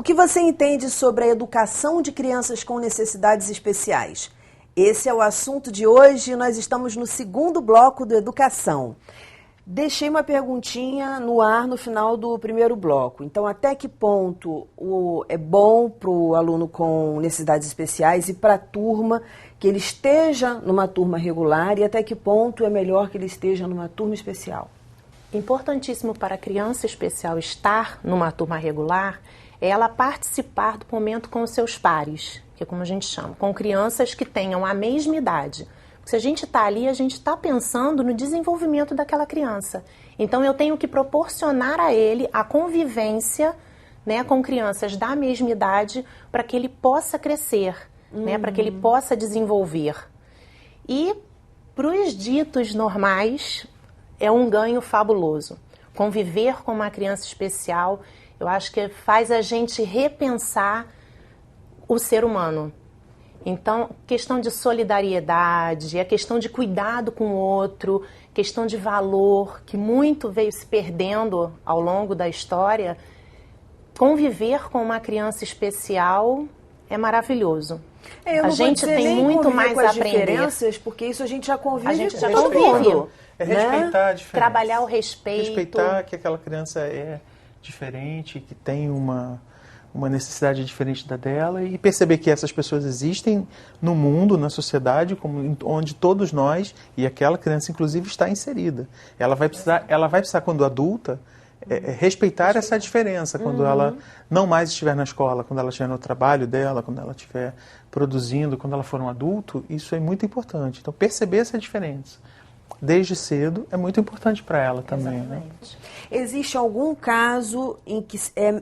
que você entende sobre a educação de crianças com necessidades especiais? Esse é o assunto de hoje e nós estamos no segundo bloco do Educação. Deixei uma perguntinha no ar no final do primeiro bloco. Então, até que ponto é bom para o aluno com necessidades especiais e para a turma que ele esteja numa turma regular e até que ponto é melhor que ele esteja numa turma especial? Importantíssimo para a criança especial estar numa turma regular é ela participar do momento com os seus pares, que é como a gente chama, com crianças que tenham a mesma idade. Se a gente está ali, a gente está pensando no desenvolvimento daquela criança. Então, eu tenho que proporcionar a ele a convivência, né, com crianças da mesma idade para que ele possa crescer, né, para que ele possa desenvolver. E, para os ditos normais, é um ganho fabuloso. Conviver com uma criança especial, eu acho que faz a gente repensar o ser humano. Então, questão de solidariedade, a questão de cuidado com o outro, questão de valor, que muito veio se perdendo ao longo da história, conviver com uma criança especial é maravilhoso. A gente tem muito mais a aprender. Diferenças, porque isso a gente já convive. A gente já convive. É respeitar a diferença. Trabalhar o respeito. Respeitar que aquela criança é diferente, que tem uma necessidade diferente da dela e perceber que essas pessoas existem no mundo, na sociedade, onde todos nós, e aquela criança inclusive está inserida. Ela vai precisar quando adulta, respeitar essa diferença, quando ela não mais estiver na escola, quando ela estiver no trabalho dela, quando ela estiver produzindo, quando ela for um adulto, isso é muito importante. Então, perceber essa diferença desde cedo é muito importante para ela também. Né? Existe algum caso em que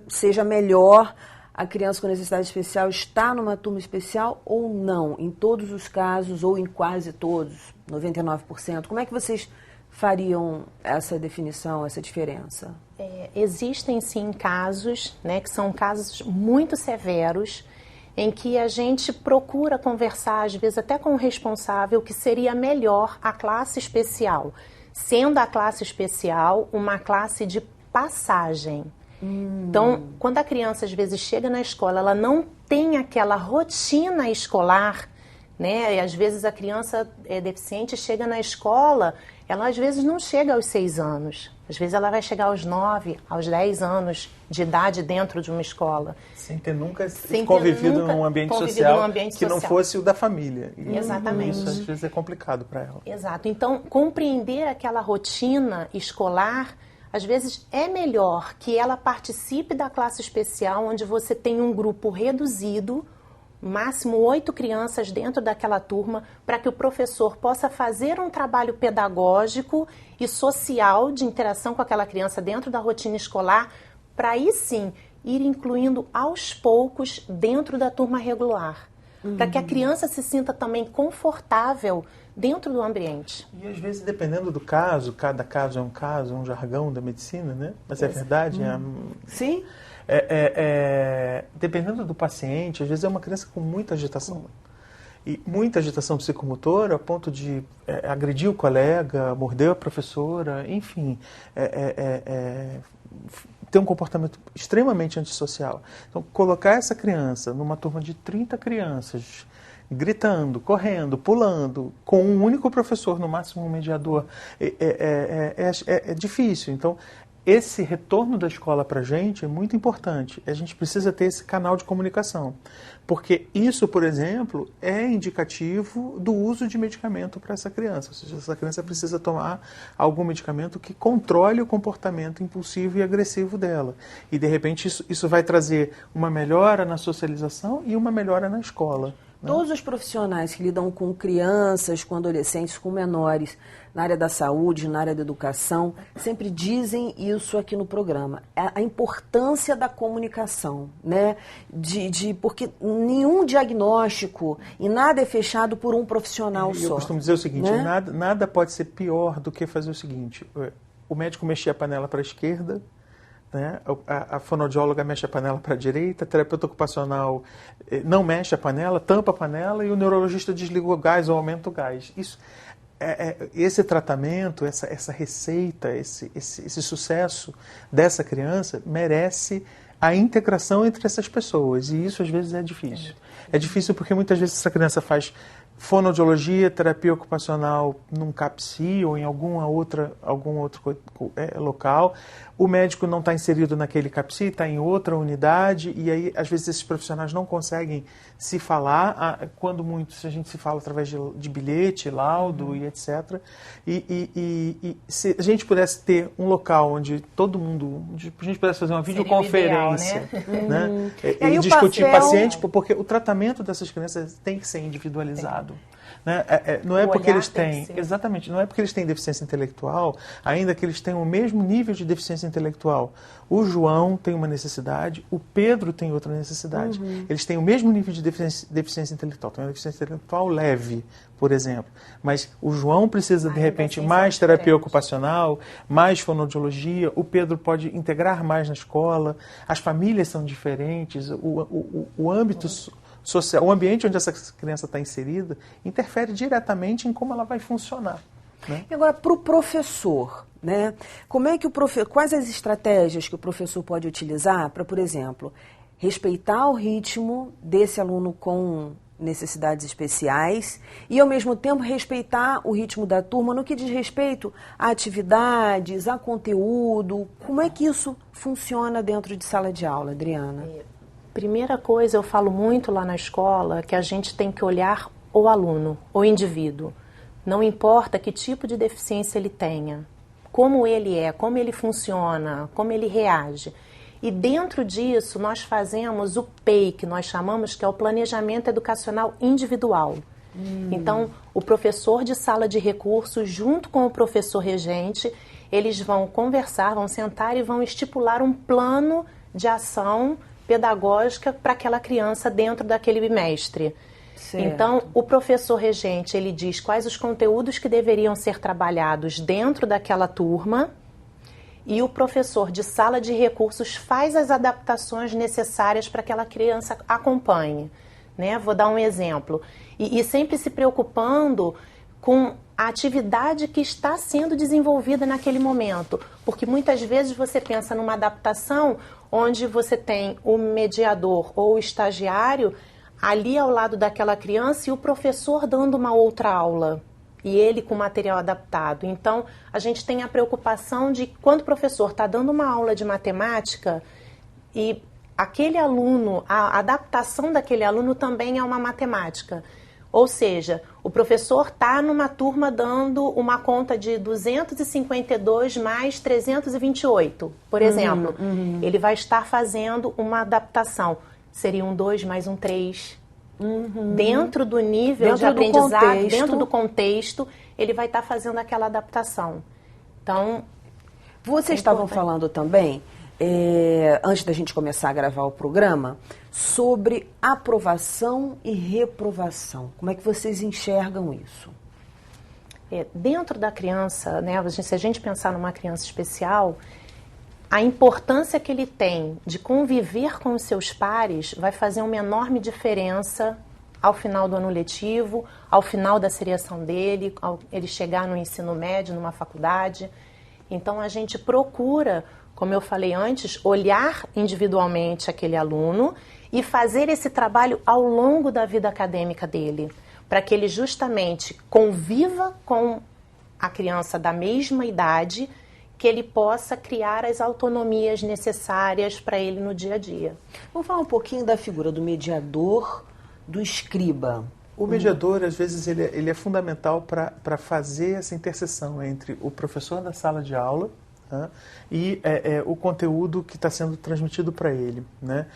seja melhor a criança com necessidade especial estar numa turma especial ou não? Em todos os casos ou em quase todos, 99%? Como é que vocês fariam essa definição, essa diferença? Existem sim casos, né, que são casos muito severos, em que a gente procura conversar, às vezes até com o responsável, que seria melhor a classe especial, sendo a classe especial uma classe de passagem. Então, quando a criança às vezes chega na escola, ela não tem aquela rotina escolar, né? E às vezes a criança deficiente chega na escola, ela às vezes não chega aos 6 anos. Às vezes ela vai chegar aos 9, aos 10 anos de idade dentro de uma escola. Sem ter nunca convivido num ambiente social que não fosse o da família. Exatamente. Isso às vezes é complicado para ela. Exato. Então, compreender aquela rotina escolar, às vezes é melhor que ela participe da classe especial, onde você tem um grupo reduzido, máximo 8 crianças dentro daquela turma, para que o professor possa fazer um trabalho pedagógico e social de interação com aquela criança dentro da rotina escolar, para aí sim ir incluindo aos poucos dentro da turma regular, para que a criança se sinta também confortável dentro do ambiente. E às vezes, dependendo do caso, cada caso é um jargão da medicina, né? Mas é verdade. Sim. Dependendo do paciente, às vezes é uma criança com muita agitação. E muita agitação psicomotora, a ponto de agredir o colega, morder a professora, enfim, ter um comportamento extremamente antissocial. Então, colocar essa criança numa turma de 30 crianças, gritando, correndo, pulando, com um único professor, no máximo um mediador, é difícil. Então, esse retorno da escola para a gente é muito importante. A gente precisa ter esse canal de comunicação. Porque isso, por exemplo, é indicativo do uso de medicamento para essa criança. Ou seja, essa criança precisa tomar algum medicamento que controle o comportamento impulsivo e agressivo dela. E, de repente, isso vai trazer uma melhora na socialização e uma melhora na escola. Todos os profissionais que lidam com crianças, com adolescentes, com menores, na área da saúde, na área da educação, sempre dizem isso aqui no programa. A importância da comunicação, né? Porque nenhum diagnóstico e nada é fechado por um profissional só. Eu costumo dizer o seguinte, né? nada pode ser pior do que fazer o seguinte. O médico mexia a panela para a esquerda, né? A fonoaudióloga mexe a panela para a direita, a terapeuta ocupacional não mexe a panela, tampa a panela e o neurologista desliga o gás ou aumenta o gás. Esse tratamento, essa receita, esse sucesso dessa criança merece a integração entre essas pessoas, e isso às vezes é difícil. É difícil porque muitas vezes essa criança faz fonoaudiologia, terapia ocupacional num CAPSI ou em algum outro local. O médico não está inserido naquele CAPSI, está em outra unidade, e aí às vezes esses profissionais não conseguem se falar, quando muito se a gente se fala através de bilhete, laudo e etc. E se a gente pudesse ter um local onde todo mundo, onde a gente pudesse fazer uma videoconferência, ideal, né? E E discutir papel... paciente, porque o tratamento dessas crianças tem que ser individualizado. Né? Não é porque eles têm, exatamente, não é porque eles têm deficiência intelectual, ainda que eles tenham o mesmo nível de deficiência intelectual. O João tem uma necessidade, o Pedro tem outra necessidade. Eles têm o mesmo nível de deficiência intelectual. Tem uma deficiência intelectual leve, por exemplo. Mas o João precisa, de repente, mais terapia ocupacional, mais fonoaudiologia. O Pedro pode integrar mais na escola. As famílias são diferentes. O âmbito social, o ambiente onde essa criança está inserida, interfere diretamente em como ela vai funcionar. Né? E agora, para o professor, né? Como é que quais as estratégias que o professor pode utilizar para, por exemplo, respeitar o ritmo desse aluno com necessidades especiais e, ao mesmo tempo, respeitar o ritmo da turma no que diz respeito a atividades, a conteúdo? Como é que isso funciona dentro de sala de aula, Adriana? Primeira coisa, eu falo muito lá na escola, que a gente tem que olhar o aluno, o indivíduo. Não importa que tipo de deficiência ele tenha, como ele é, como ele funciona, como ele reage. E dentro disso, nós fazemos o PEI, que nós chamamos, que é o Planejamento Educacional Individual. Então, o professor de sala de recursos, junto com o professor regente, eles vão conversar, vão sentar e vão estipular um plano de ação pedagógica para aquela criança dentro daquele bimestre. Certo. Então, o professor regente, ele diz quais os conteúdos que deveriam ser trabalhados dentro daquela turma, e o professor de sala de recursos faz as adaptações necessárias para que aquela criança acompanhe. Né? Vou dar um exemplo. E sempre se preocupando com a atividade que está sendo desenvolvida naquele momento. Porque muitas vezes você pensa numa adaptação onde você tem o mediador ou o estagiário ali ao lado daquela criança e o professor dando uma outra aula. E ele com material adaptado. Então, a gente tem a preocupação de quando o professor está dando uma aula de matemática e aquele aluno, a adaptação daquele aluno também é uma matemática. Ou seja, o professor está numa turma dando uma conta de 252 mais 328, por exemplo. Ele vai estar fazendo uma adaptação. Seria um 2 mais um 3. Dentro do nível de aprendizado, dentro do contexto, ele vai estar fazendo aquela adaptação. Então, vocês estavam falando também, antes da gente começar a gravar o programa, sobre aprovação e reprovação. Como é que vocês enxergam isso? Dentro da criança, né, se a gente pensar numa criança especial, a importância que ele tem de conviver com os seus pares vai fazer uma enorme diferença ao final do ano letivo, ao final da seriação dele, ao ele chegar no ensino médio, numa faculdade. Então, a gente procura, como eu falei antes, olhar individualmente aquele aluno e fazer esse trabalho ao longo da vida acadêmica dele, para que ele justamente conviva com a criança da mesma idade, que ele possa criar as autonomias necessárias para ele no dia a dia. Vamos falar um pouquinho da figura do mediador, do escriba. O mediador, às vezes, ele é fundamental para fazer essa interseção entre o professor da sala de aula, né, e o conteúdo que está sendo transmitido para ele. Né?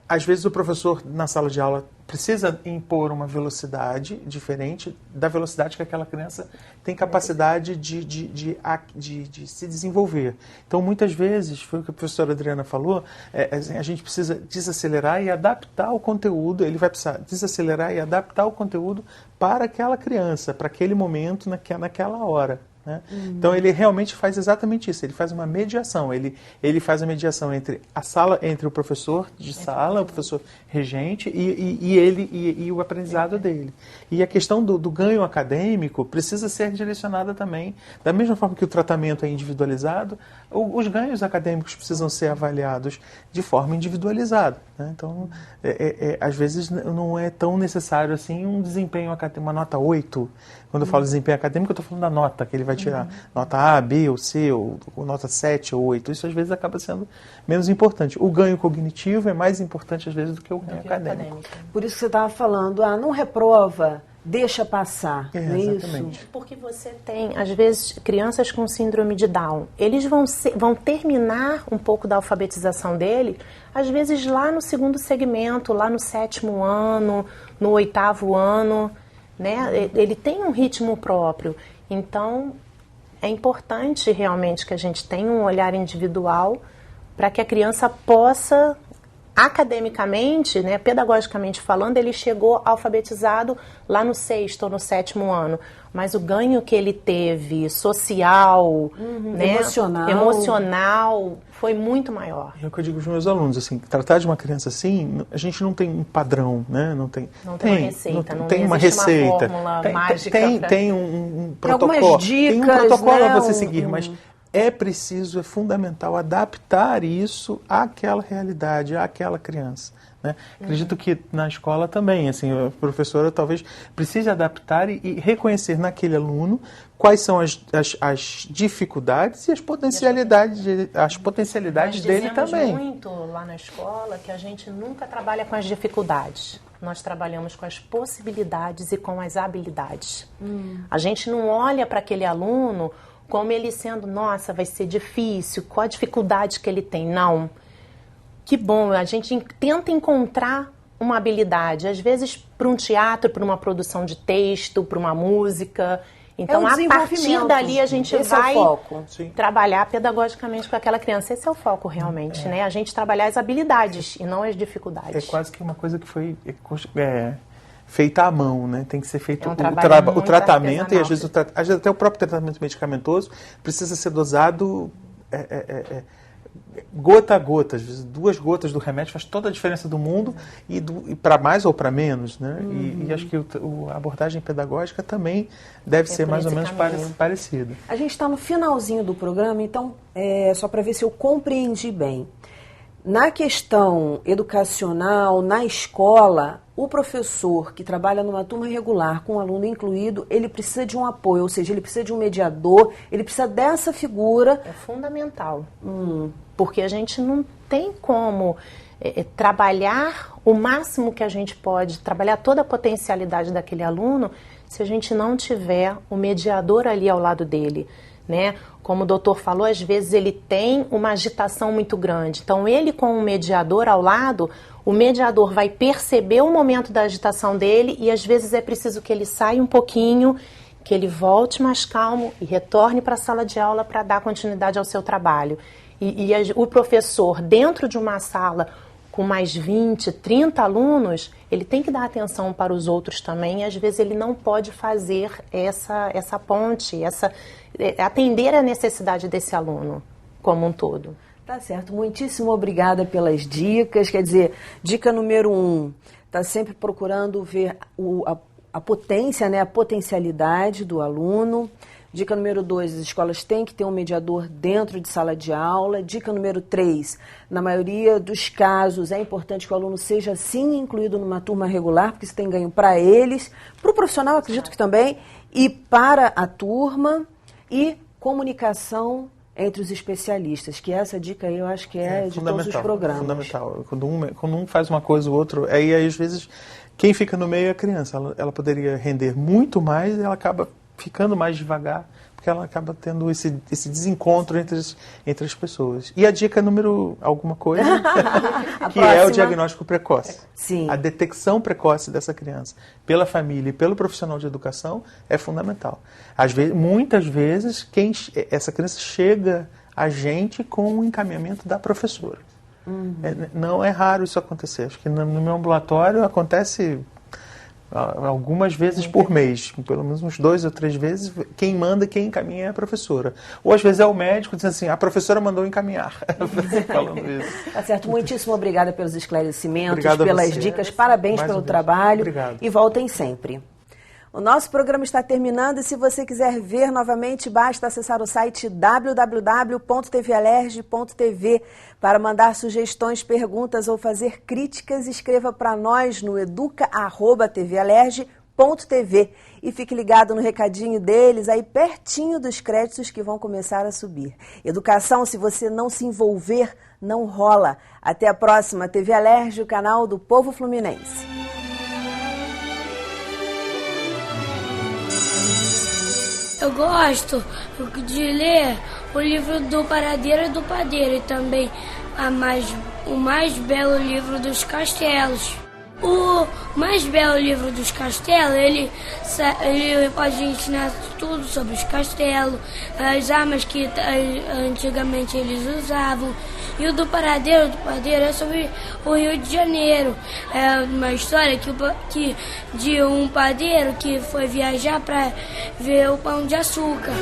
Às vezes o professor na sala de aula precisa impor uma velocidade diferente da velocidade que aquela criança tem capacidade de se desenvolver. Então, muitas vezes, foi o que a professora Adriana falou, a gente precisa desacelerar e adaptar o conteúdo, ele vai precisar desacelerar e adaptar o conteúdo para aquela criança, para aquele momento, naquela hora. né? Então ele realmente faz exatamente isso, ele faz uma mediação, ele faz a mediação entre a sala, entre o professor de sala, o professor regente e o aprendizado dele. E a questão do ganho acadêmico precisa ser direcionada também, da mesma forma que o tratamento é individualizado, os ganhos acadêmicos precisam ser avaliados de forma individualizada, né? Então, às vezes não é tão necessário assim um desempenho acadêmico, uma nota 8. Quando eu falo desempenho acadêmico, eu estou falando da nota, que ele vai tirar nota A, B ou C, ou nota 7 ou 8. Isso às vezes acaba sendo menos importante. O ganho cognitivo é mais importante às vezes do que o ganho acadêmico. Por isso que você estava falando, não reprova, deixa passar, não é exatamente. isso? Porque você tem, às vezes, crianças com síndrome de Down. Eles vão terminar um pouco da alfabetização dele, às vezes lá no segundo segmento, lá no 7º ano, no 8º ano, né? Ele tem um ritmo próprio. Então, é importante realmente que a gente tenha um olhar individual para que a criança possa, academicamente, né, pedagogicamente falando, ele chegou alfabetizado lá no 6º ou no 7º ano. Mas o ganho que ele teve social, né, emocional, foi muito maior. É o que eu digo para os meus alunos, assim, tratar de uma criança assim, a gente não tem um padrão, né? Não tem uma receita, não tem uma receita, fórmula mágica. Tem um protocolo, algumas dicas, tem um protocolo né, a você seguir, mas é preciso, é fundamental adaptar isso àquela realidade, àquela criança, né? Acredito que na escola também, assim, a professora talvez precise adaptar e reconhecer naquele aluno quais são as dificuldades e as potencialidades dele também. Nós dizemos muito lá na escola que a gente nunca trabalha com as dificuldades. Nós trabalhamos com as possibilidades e com as habilidades. A gente não olha para aquele aluno como ele sendo, nossa, vai ser difícil, qual a dificuldade que ele tem. Não. Que bom, a gente tenta encontrar uma habilidade, às vezes para um teatro, para uma produção de texto, para uma música. Então, a partir dali, a gente vai trabalhar pedagogicamente com aquela criança. Esse é o foco, realmente, né? A gente trabalhar as habilidades e não as dificuldades. É quase que uma coisa que foi feita à mão, né? Tem que ser feito o tratamento, e às vezes até o próprio tratamento medicamentoso precisa ser dosado gota a gota. Às vezes 2 gotas do remédio faz toda a diferença do mundo, e para mais ou para menos, né? E acho que a abordagem pedagógica também deve ser mais ou menos parecida. A gente está no finalzinho do programa, então, só para ver se eu compreendi bem. Na questão educacional, na escola, o professor que trabalha numa turma regular com um aluno incluído, ele precisa de um apoio, ou seja, ele precisa de um mediador, ele precisa dessa figura. É fundamental, porque a gente não tem como trabalhar o máximo que a gente pode, trabalhar toda a potencialidade daquele aluno, se a gente não tiver o mediador ali ao lado dele, né? Como o doutor falou, às vezes ele tem uma agitação muito grande. Então, ele com o mediador ao lado, o mediador vai perceber o momento da agitação dele e às vezes é preciso que ele saia um pouquinho, que ele volte mais calmo e retorne para a sala de aula para dar continuidade ao seu trabalho. E o professor, dentro de uma sala com mais 20, 30 alunos, ele tem que dar atenção para os outros também, e às vezes ele não pode fazer essa ponte, atender a necessidade desse aluno como um todo. Tá certo, muitíssimo obrigada pelas dicas. Quer dizer, dica número 1, tá sempre procurando ver a potência, né, a potencialidade do aluno. Dica número 2, as escolas têm que ter um mediador dentro de sala de aula. Dica número 3, na maioria dos casos é importante que o aluno seja sim incluído numa turma regular, porque isso tem ganho para eles, para o profissional, acredito que também, e para a turma, e comunicação entre os especialistas, que essa dica aí eu acho que é de todos os programas. Fundamental. Quando um faz uma coisa, o outro, aí às vezes quem fica no meio é a criança. Ela poderia render muito mais e ela acaba ficando mais devagar, porque ela acaba tendo esse desencontro entre as pessoas. E a dica número alguma coisa, que é o diagnóstico precoce. Sim. A detecção precoce dessa criança pela família e pelo profissional de educação é fundamental. Muitas vezes, essa criança chega a gente com o encaminhamento da professora. Não é raro isso acontecer. Acho que no meu ambulatório acontece Algumas vezes por mês, pelo menos uns 2 ou 3 vezes, quem manda, quem encaminha é a professora. Ou às vezes é o médico dizendo assim, a professora mandou encaminhar. Falando isso. Tá certo, muitíssimo obrigada pelos esclarecimentos, Obrigado pelas dicas, parabéns pelo trabalho. Obrigado. E voltem sempre. O nosso programa está terminando e se você quiser ver novamente, basta acessar o site www.tvalerj.tv. Para mandar sugestões, perguntas ou fazer críticas, escreva para nós no educa@tvalerj.tv. E fique ligado no recadinho deles, aí pertinho dos créditos que vão começar a subir. Educação, se você não se envolver, não rola. Até a próxima, TV Alerj, o canal do povo fluminense. Eu gosto de ler o livro do Paradeiro e do Padeiro e também o mais belo livro dos castelos. O mais belo livro dos castelos, ele pode ensinar tudo sobre os castelos, as armas que antigamente eles usavam. E o do Paradeiro é sobre o Rio de Janeiro. É uma história de um padeiro que foi viajar para ver o Pão de Açúcar.